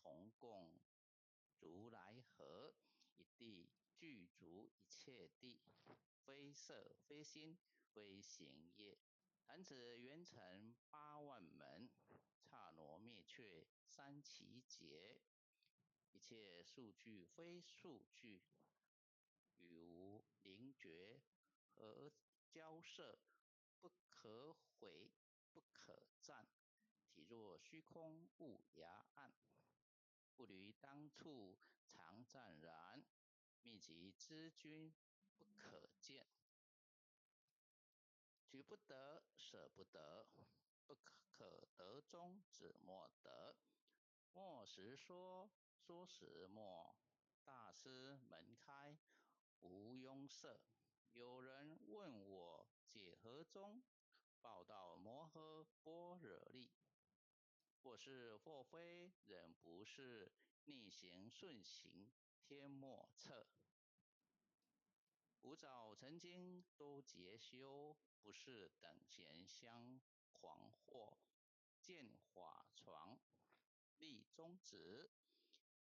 同共如来和，一地具足一切地，非色非心非行业。弹指圆成8万门，刹那灭却三奇劫。一切数据非数据，语无灵觉和交涉，不可毁，不可占。体若虚空无涯岸，不离当处常湛然。密集之君不可见，取不得，舍不得，不可得中只莫得。莫时说，说时莫。大师门开，无拥塞。有人问我解何中？报道摩诃般若力。或是或非，人不是，逆行顺行，天莫测。古早曾经都结修，不是等闲相狂惑。见法床，立宗旨。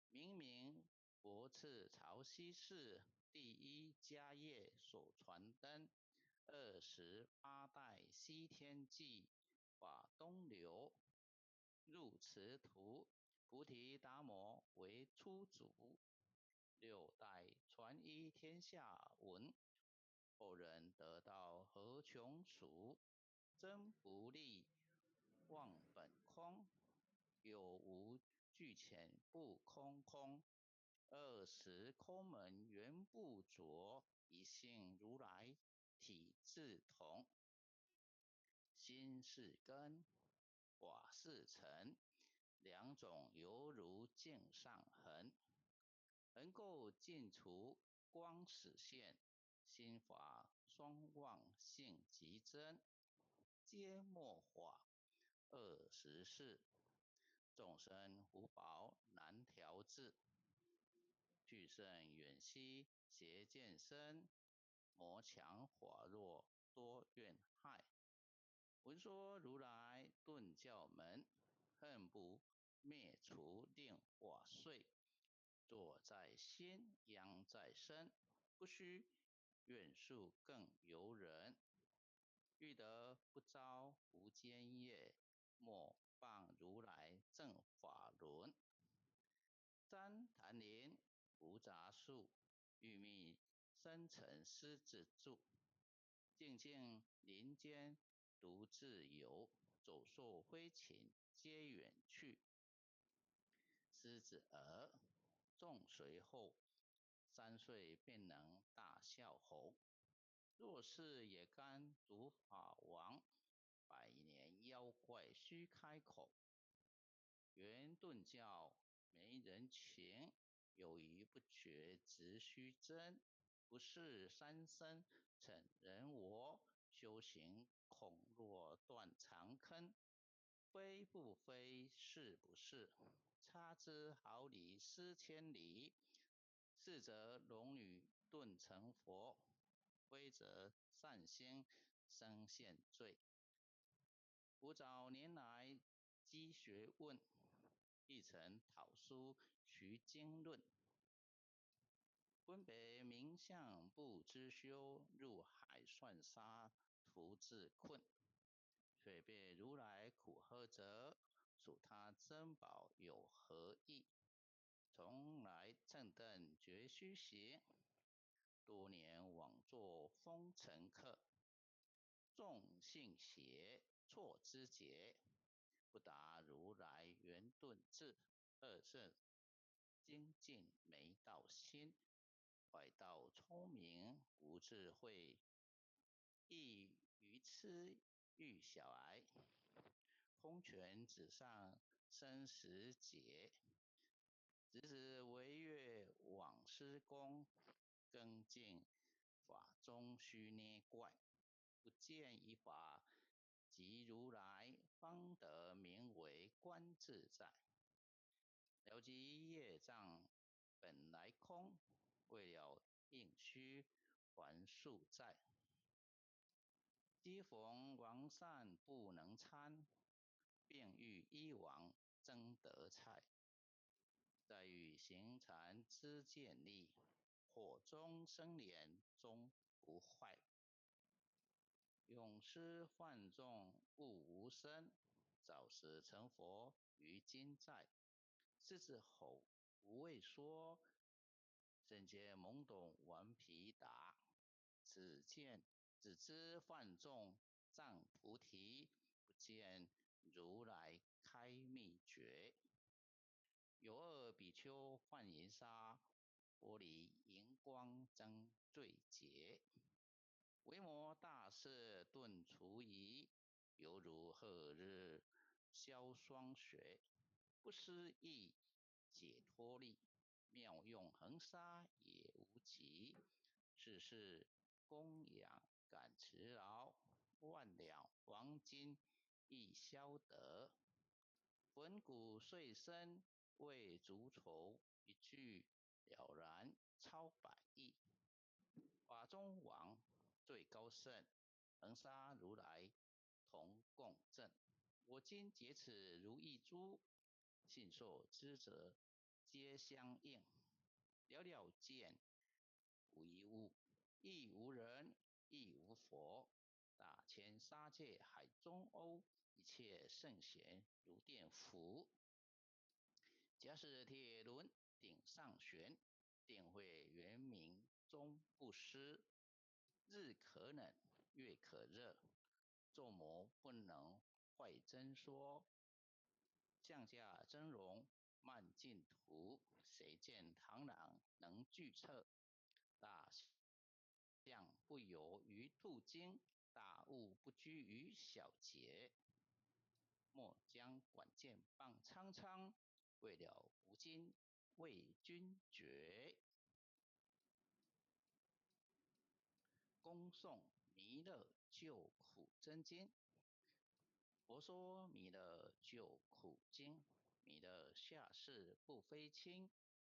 明明佛赐潮汐寺第一家业所传灯，28代西天记法东流。入池图，菩提达摩为初祖，6代传依天下闻，后人得道何穷数？真不立，忘本空，有无俱浅不空空。20空门原不着，一性如来体自同。心是根，法是尘，两种犹如镜上痕。能够尽除光始现，心法双旺性极真。皆末法24，众生福报难调制。俱胜远兮邪见深，魔强法弱多怨害。闻说如来顿教门，恨不灭除令瓦碎。坐在心，殃在身，不须愿速更由人。欲得不遭无间业，莫谤如来正法轮。旃檀林无杂树，欲觅深沉狮子住。静静林间独自游，走兽飞禽皆远去。狮子儿众随后，3岁便能大笑吼。若是也甘如法王，100年妖怪须开口。圆顿教没人情，有余不觉直须真。不是三生逞人我，修行恐落断肠坑。非不非，是不是？差之毫厘失千里。是则龙女顿成佛，非则善心生现罪。古早年来积学问，一曾讨书徐经论。分别名相不知修，入海算沙徒自困。却被如来苦喝责，属他珍宝有何益？从来正等觉须行，多年枉作风尘客。众信邪，错知节，不达如来圆顿智。二圣精进没道心，坏道聪明无智慧，亦愚痴欲小癌。空拳指上生死劫，直指惟越往施功。更尽法中须捏怪，不见一法即如来，方得名为观自在。了即业障本来空，为了应虚还宿债。机逢王善不能参，便欲依王争得菜。形成之见力，火中生莲，终不坏。永失幻众，物无生，早时成佛，于今在。狮子吼，无畏说，圣皆懵懂顽皮打。只知幻众障菩提，不见如来开秘诀。有二比丘幻银沙，玻璃银光争最洁。维摩大士顿除疑，犹如赫日消霜雪。不思议解脱力，妙用恒沙也无极。世事供养感慈劳，万两黄金亦消得。魂骨碎身为足筹，一句了然超百亿。法中王最高圣，恒沙如来同共振。我今解此如意珠，信受之者皆相应。了了见，无一物，亦无人，亦无佛。大千沙界海中欧，一切圣贤如电符。假使铁轮顶上悬，电会圆明终不失。日可冷，月可热，众魔不能坏真说。降价真容慢净土，谁见螳螂能拒测？大象不游于兔经，大悟不拘于小节。莫将管剑棒苍苍，为了无金为君绝。恭诵弥勒救苦真经。佛说弥勒救苦经，弥勒下世不非轻，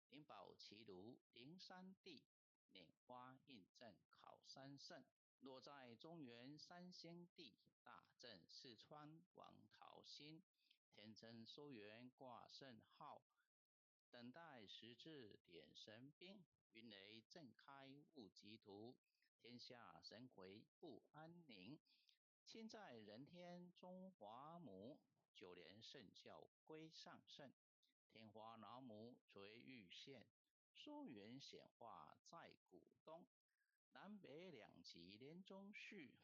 灵宝齐如灵山地，拈花印证考三圣。落在中原三仙地，大正四川王桃心，天真收元挂圣号，等待时至点神兵，云雷震开雾极图，天下神回不安宁。亲在人天中华母，就连圣教归上圣。天花老母垂玉线，疏远显化在古东。南北两极连中续，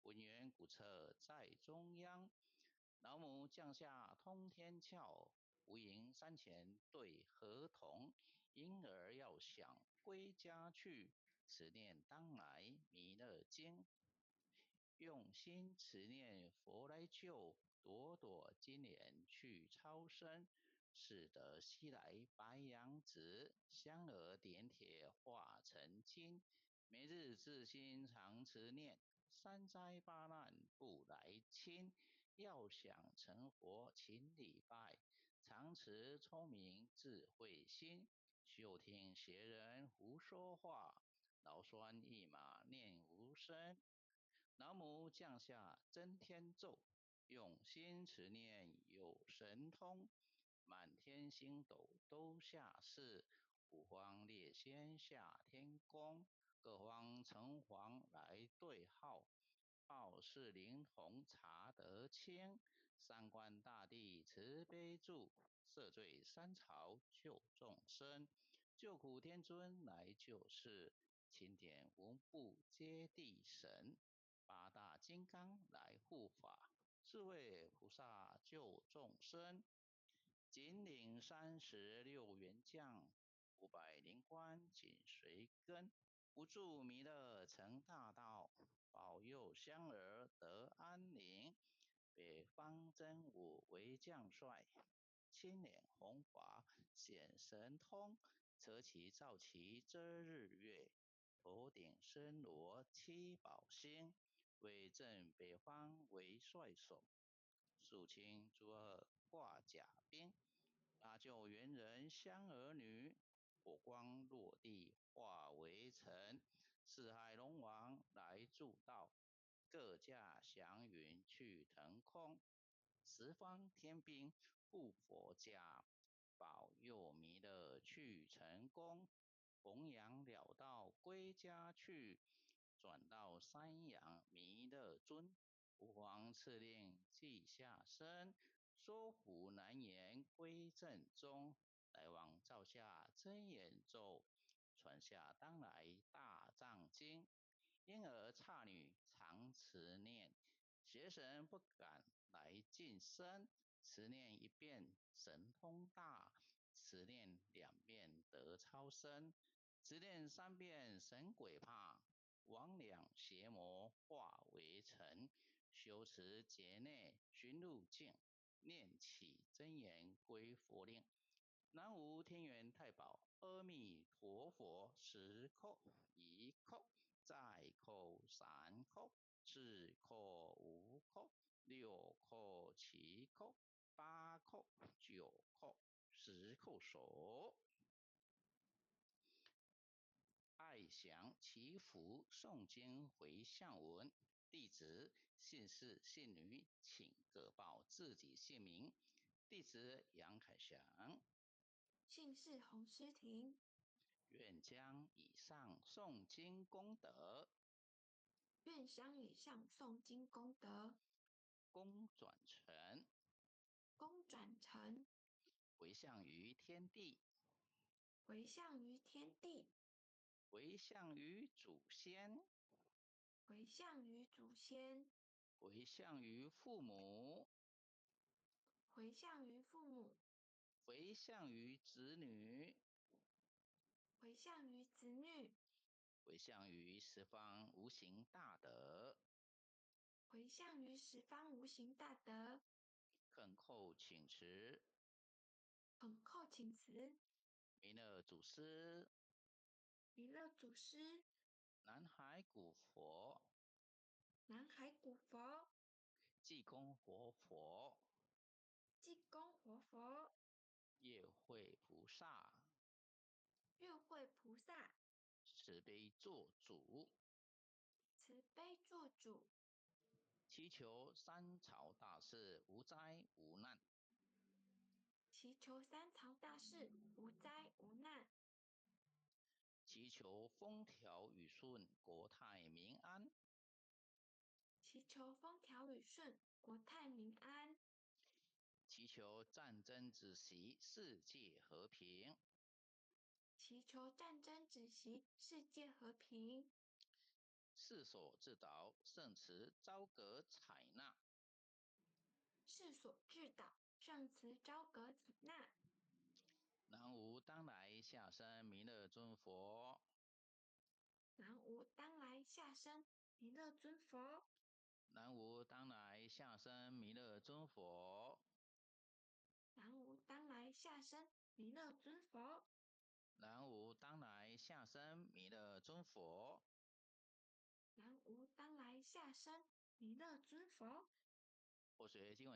文渊古册在中央。老母降下通天窍，无垠山前对河童。婴儿要想归家去，此念当来弥勒经。用心持念佛来救，朵朵金莲去超生。使得西来白羊子，香儿点铁化成金。每日自心常持念，三灾八难不来侵。要想成佛勤礼拜，常持聪明智慧心。休听邪人胡说话，劳酸一马念无声。老母降下真天咒，用心持念有神通。满天星斗都下世，五方列仙下天宫。各方城隍来对号，报事灵童查得清。三官大帝慈悲助，赦罪三朝救众生。救苦天尊来救世，钦点无不接地神。八大金刚来护法，四位菩萨救众生。紧领36员将，500灵官紧随跟。无助弥勒成大道，保佑香儿得安宁。北方真武为将帅，青脸红发显神通。车旗照旗遮日月，头顶身罗七宝星。威震北方为帅首，肃清诸恶挂甲兵。搭救猿人香儿女，火光落地化为尘。四海龙王来助道，各驾祥云去腾空。十方天兵护佛家，保佑弥勒去公，弘扬了道归家去，转到山阳弥勒尊。吾皇赐令记下身，说服难言归正宗。来往照下真言咒，传下当来大藏经。因而刹女常持念，邪神不敢来近身。持念一遍神通大，持念2遍得超生，持念3遍神鬼怕。魍魉邪魔化为尘，修持劫内寻路径，念起真言归佛令。南无天元太保阿弥陀佛，10叩，1叩，再叩3叩，4叩5叩，6叩7叩，8叩9叩，10叩首。爱祥祈福诵经回向文，弟子姓氏姓女，请各报自己姓名。弟子杨凯祥，姓氏洪诗婷，愿将以上诵经功德，愿将以上诵经功德，功转成，功转成，回向于天地，回向于天地，回向于祖先，回向于祖先，回向于父母，回向于父母，回向于子女，回向于子女，回向于十方无形大德。回向于十方无形大德。恳叩请辞，恳叩请辞，弥勒祖师，弥勒祖师，南海古佛，南海古佛，济公活佛，济公活佛，业会菩萨，月会菩萨，慈悲做主，慈悲做主，祈求三朝大事无灾无难，祈求三朝大事无灾无难，祈求风调雨顺，国泰民安，祈求风调雨顺，国泰民安，祈求战争止息，世界和平。祈求战争止息，世界和平。世所自导，圣慈昭阁采纳。世所至导，圣慈昭阁采纳。南无当来下生弥勒尊佛。南无当来下生弥勒尊佛。南无当来下生弥勒尊佛。南无当来下生弥勒尊佛。南无当来下生弥勒尊佛。南无当来下生弥勒尊佛。或学经文。